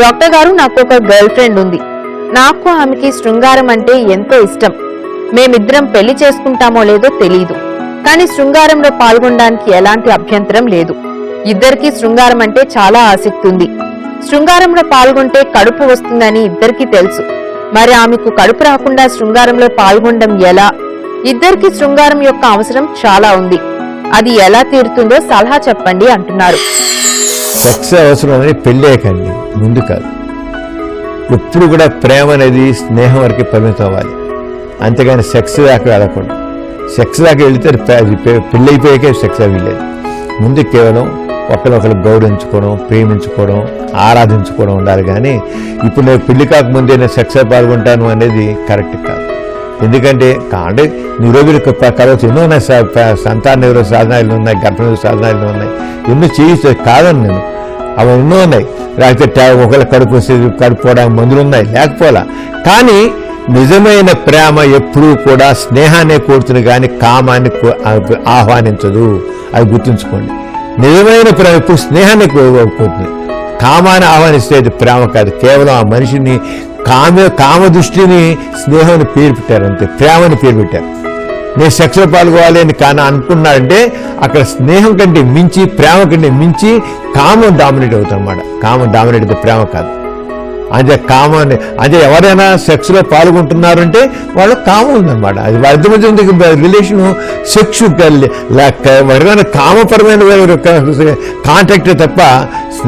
Doctor గారు, నాకు ఒక గర్ల్ ఫ్రెండ్ ఉంది. నాకు ఆమెకి శృంగారం అంటే ఎంతో ఇష్టం. మేమిద్దరం పెళ్లి చేసుకుంటామో లేదో తెలీదు, కానీ శృంగారంలో పాల్గొనడానికి ఎలాంటి అభ్యంతరం లేదు. ఇద్దరికీ శృంగారం అంటే చాలా ఆసక్తి ఉంది. శృంగారంలో పాల్గొంటే కడుపు వస్తుందని ఇద్దరికీ తెలుసు. మరి ఆమెకు కడుపు రాకుండా శృంగారంలో పాల్గొనడం ఎలా? ఇద్దరికీ శృంగారం యొక్క అవసరం చాలా ఉంది. అది ఎలా తీరుతుందో సలహా చెప్పండి అంటున్నారు. సెక్స్ అవసరం అనేది పెళ్ళేకండి, ముందు కాదు. ఎప్పుడు కూడా ప్రేమ అనేది స్నేహం వరకు పరిమితం అవ్వాలి, అంతేగాని సెక్స్ దాకా వెళ్ళకూడదు. సెక్స్ దాకా వెళితే పెళ్ళి అయిపోయాకే సెక్స్ వెళ్ళేది. ముందు కేవలం ఒకరినొకరు గౌరవించుకోవడం, ప్రేమించుకోవడం, ఆరాధించుకోవడం ఉండాలి. కానీ ఇప్పుడు నేను పెళ్లి కాకముందే నేను సెక్స్ పాల్గొంటాను అనేది కరెక్ట్ కాదు. ఎందుకంటే నిరోగులు కలవచ్చు, ఎన్నో ఉన్నాయి, సంతాన నిరోధ సాధనాలు ఉన్నాయి, గర్భనిరోధ సాధనాలు ఉన్నాయి, ఎన్నో చేయొచ్చు కాదని నేను, అవి ఎన్నో ఉన్నాయి. లేకపోతే ఒకళ్ళ కడుపుకోవడానికి మందులు ఉన్నాయి, లేకపోలా. కానీ నిజమైన ప్రేమ ఎప్పుడూ కూడా స్నేహాన్ని కోరుతుంది, కానీ కామాన్ని ఆహ్వానించదు. అది గుర్తుంచుకోండి. నిజమైన ప్రేమ ఎప్పుడు స్నేహాన్ని కోరుతుంది, కామాన్ని ఆహ్వానిస్తే అది ప్రేమ కాదు. కేవలం ఆ మనిషిని కామ దృష్టిని స్నేహాన్ని పేరు పెట్టారు, అంతే. ప్రేమని పేరు పెట్టారు. నేను సెక్స్లో పాల్గొవాలి అని కానీ అనుకున్నాడంటే అక్కడ స్నేహం కంటే మించి, ప్రేమ కంటే మించి కామం డామినేట్ అవుతుంది అన్నమాట. కామం డామినేట్ అయితే ప్రేమ కాదు. అంటే ఎవరైనా సెక్స్లో పాల్గొంటున్నారంటే వాళ్ళ కామం ఉందన్నమాట. అది వాళ్ళ మధ్య రిలేషను సెక్స్ ఎవరైనా కామపరమైన కాంటాక్టే తప్ప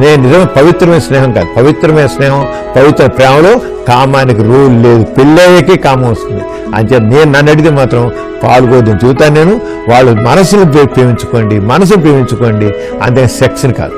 నిజమైన పవిత్రమైన స్నేహం కాదు. పవిత్రమైన స్నేహం, పవిత్ర ప్రేమలో కామానికి రూల్ లేదు. పెళ్ళయ్యకే కామం వస్తుంది. అంటే నన్ను అడిగితే మాత్రం పాల్గొద్దని చూతాను నేను. వాళ్ళు మనసును ప్రేమించుకోండి, అంతే సెక్స్ని కాదు.